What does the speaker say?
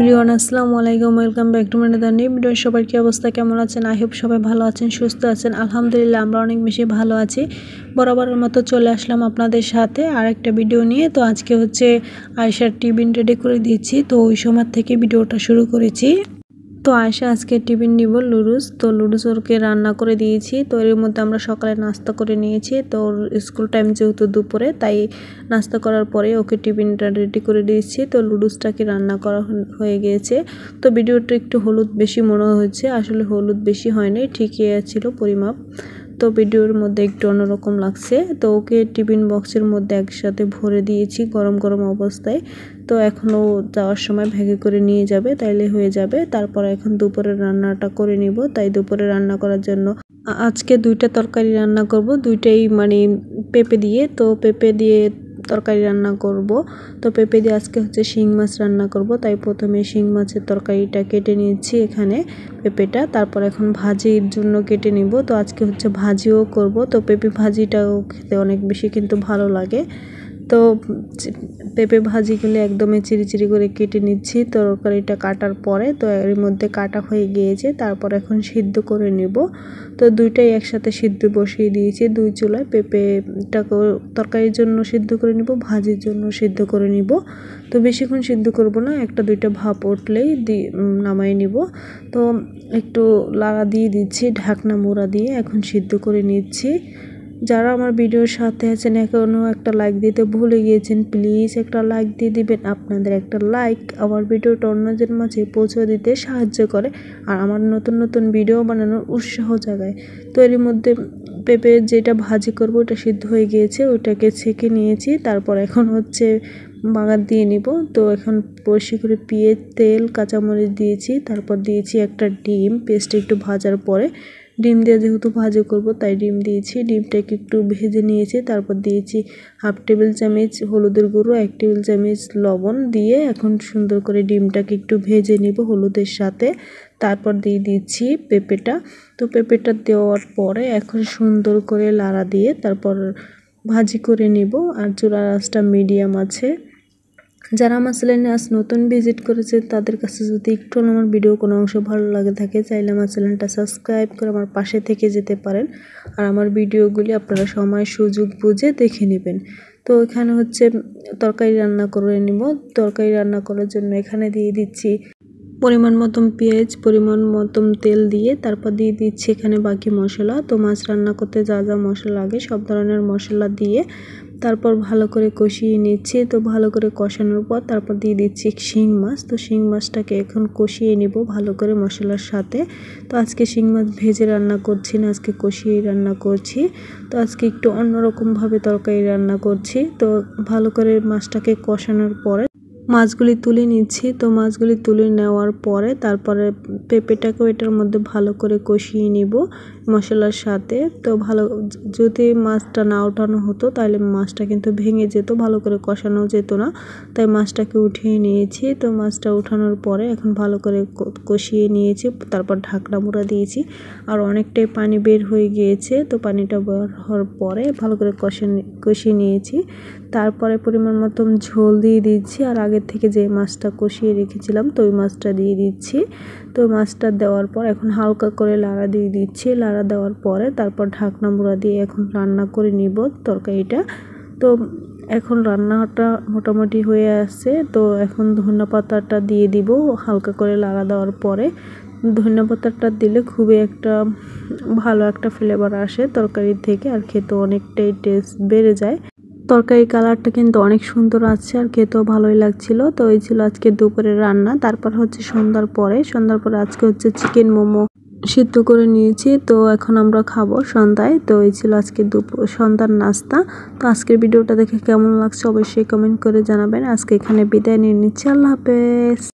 Everyone আসসালামু আলাইকুম, welcome back to my another new video. সবার কি অবস্থা, কেমন আছেন? আই হোপ সবাই ভালো আছেন, সুস্থ আছেন। আলহামদুলিল্লাহ আমরা অনেক বেশি ভালো আছি। বরাবরের মতো চলে আসলাম আপনাদের সাথে আর একটা ভিডিও নিয়ে। তো আজকে হচ্ছে আয়েশার টিফিন রেডি করে দিয়েছি, তো ওই সময় থেকে ভিডিওটা শুরু করেছি। তো আয়েশা আজকে টিফিন নিব লুডুস, তো লুডুস ওরকে রান্না করে দিয়েছি। তো এর মধ্যে আমরা সকালে নাস্তা করে নিয়েছি। তো ওর স্কুল টাইম যেহেতু দুপুরে, তাই নাস্তা করার পরে ওকে টিফিনটা রেডি করে দিয়েছি। তো লুডুসটাকে রান্না করা হয়ে গিয়েছে। তো ভিডিওটা একটু হলুদ বেশি মনে হয়েছে, আসলে হলুদ বেশি হয়নি, ঠিকই ছিল পরিমাপ। তো ভিডিওর মধ্যে একটু অন্যরকম লাগছে। তো ওকে টিফিন বক্সের মধ্যে একসাথে ভরে দিয়েছি গরম গরম অবস্থায়। তো এখনও যাওয়ার সময় ভেঙে করে নিয়ে যাবে, তাইলে হয়ে যাবে। তারপর এখন দুপুরের রান্নাটা করে নিব। তাই দুপুরে রান্না করার জন্য আজকে দুইটা তরকারি রান্না করব, দুইটাই মানে পেঁপে দিয়ে। তো পেঁপে দিয়ে তরকারি রান্না করব। তো পেঁপে দিয়ে আজকে হচ্ছে শিং মাছ রান্না করব। তাই প্রথমে শিং মাছের তরকারিটা কেটে নিয়েছি এখানে পেঁপেটা। তারপর এখন ভাজির জন্য কেটে নিব। তো আজকে হচ্ছে ভাজিও করব। তো পেঁপে ভাজিটাও খেতে অনেক বেশি কিন্তু ভালো লাগে। তো পেঁপে ভাজিগুলো একদমই চিরি করে কেটে নিচ্ছি তরকারিটা কাটার পরে। তো এর মধ্যে কাটা হয়ে গিয়েছে, তারপর এখন সিদ্ধ করে নেব। তো দুইটাই একসাথে সিদ্ধ বসিয়ে দিয়েছি দুই চুলায়। পেঁপেটাকে তরকারির জন্য সিদ্ধ করে নিব, ভাজির জন্য সিদ্ধ করে নিব। তো বেশিক্ষণ সিদ্ধ করব না, একটা দুইটা ভাপ উঠলেই নামাই নিব। তো একটু লাড়া দিয়ে দিচ্ছি, ঢাকনা মোড়া দিয়ে এখন সিদ্ধ করে নিচ্ছি। যারা আমার ভিডিওর সাথে আছেন এখনও একটা লাইক দিতে ভুলে গিয়েছেন, প্লিজ একটা লাইক দিয়ে দিবেন। আপনাদের একটা লাইক আমার ভিডিওটা অন্যদের মাঝে পৌঁছে দিতে সাহায্য করে আর আমার নতুন নতুন ভিডিও বানানোর উৎসাহ জাগায়। তো এর মধ্যে পেঁপে যেটা ভাজি করব ওটা সিদ্ধ হয়ে গিয়েছে, ওটাকে ছেঁকে নিয়েছি। তারপর এখন হচ্ছে বাগার দিয়ে নিব। তো এখন বেশি করে পেঁয়াজ, তেল, কাঁচামরিচ দিয়েছি। তারপর দিয়েছি একটা ডিম, পেস্টে একটু ভাজার পরে ডিম দিয়ে যেহেতু ভাজি করব তাই ডিম দিয়েছি। ডিমটাকে একটু ভেজে নিয়েছি। তারপর দিয়েছি হাফ টেবিল চামচ হলুদের গুঁড়ো, 1 টেবিল চামচ লবণ দিয়ে এখন সুন্দর করে ডিমটাকে একটু ভেজে নিব হলুদের সাথে। তারপর দিয়ে দিচ্ছি পেঁপেটা। তো পেঁপেটা দেওয়ার পরে এখন সুন্দর করে লাড়া দিয়ে তারপর ভাজি করে নিব। আর চুলার আঁচটা মিডিয়াম আছে। যারা আমার চ্যানেলে আজ নতুন ভিজিট করেছে তাদের কাছে যদি একটু আমার ভিডিও কোনো অংশ ভালো লাগে থাকে, চাইলে আমার চ্যানেলটা সাবস্ক্রাইব করে আমার পাশে থেকে যেতে পারেন। আর আমার ভিডিওগুলি আপনারা সময় সুযোগ বুঝে দেখে নেবেন। তো এখানে হচ্ছে তরকারি রান্না করে নিব। তরকারি রান্না করার জন্য এখানে দিয়ে দিচ্ছি পরিমাণ মতন পেঁয়াজ, পরিমাণ মতন তেল দিয়ে তারপর দিয়ে দিচ্ছি এখানে বাকি মশলা। তো মাছ রান্না করতে যা যা মশলা লাগে সব ধরনের মশলা দিয়ে তারপর ভালো করে কষিয়ে নিচ্ছি। তো ভালো করে কষানোর পর তারপর দিয়ে দিচ্ছি শিং মাছ। তো শিং মাছটাকে এখন কষিয়ে নেব ভালো করে মশলার সাথে। তো আজকে শিং মাছ ভেজে রান্না করছি না, আজকে কষিয়ে রান্না করছি। তো আজকে একটু অন্যরকমভাবে তরকারি রান্না করছি। তো ভালো করে মাছটাকে কষানোর পরে মাছগুলি তুলে নিচ্ছি। তো মাছগুলি তুলে নেওয়ার পরে তারপরে পেঁপেটাকেও এটার মধ্যে ভালো করে কষিয়ে নিব মশলার সাথে। তো ভালো যদি মাছটা না ওঠানো হতো তাহলে মাছটা কিন্তু ভেঙে যেত, ভালো করে কষানো যেত না। তাই মাছটাকে উঠিয়ে নিয়েছি। তো মাছটা উঠানোর পরে এখন ভালো করে কষিয়ে নিয়েছি। তারপর ঢাকনা মোড়া দিয়েছি আর অনেকটাই পানি বের হয়ে গিয়েছে। তো পানিটা বের হওয়ার পরে ভালো করে কষিয়ে নিয়েছি। তারপরে পরিমাণ মতন ঝোল দিয়ে দিচ্ছি আর আগের থেকে যে মাছটা কষিয়ে রেখেছিলাম তো ওই মাছটা দিয়ে দিচ্ছি। তো মাছটা দেওয়ার পর এখন হালকা করে লাড়া দিয়ে দিচ্ছি। লাড়া দেওয়ার পরে তারপর ঢাকনা মোড়া দিয়ে এখন রান্না করে নিব তরকারিটা। তো এখন রান্নাটা মোটামুটি হয়ে আসছে। তো এখন ধনেপাতাটা দিয়ে দিব হালকা করে লাড়া দেওয়ার পরে। ধনেপাতাটা দিলে খুবই একটা ভালো একটা ফ্লেভার আসে তরকারির থেকে আর খেতে অনেকটাই টেস্ট বেড়ে যায়। তরকারি কালারটা কিন্তু অনেক সুন্দর আছে আর খেতেও ভালোই লাগছিল। তো এই ছিল আজকে দুপুরের রান্না। তারপর হচ্ছে সন্ধ্যার পরে আজকে হচ্ছে চিকেন মোমো সিদ্ধ করে নিয়েছি। তো এখন আমরা খাবো সন্ধ্যায়। তো এই ছিল আজকে সন্ধ্যার নাস্তা। তো আজকের ভিডিওটা দেখে কেমন লাগছে অবশ্যই কমেন্ট করে জানাবেন। আজকে এখানে বিদায় নিয়ে নিচ্ছি। আল্লাহ হাফেজ।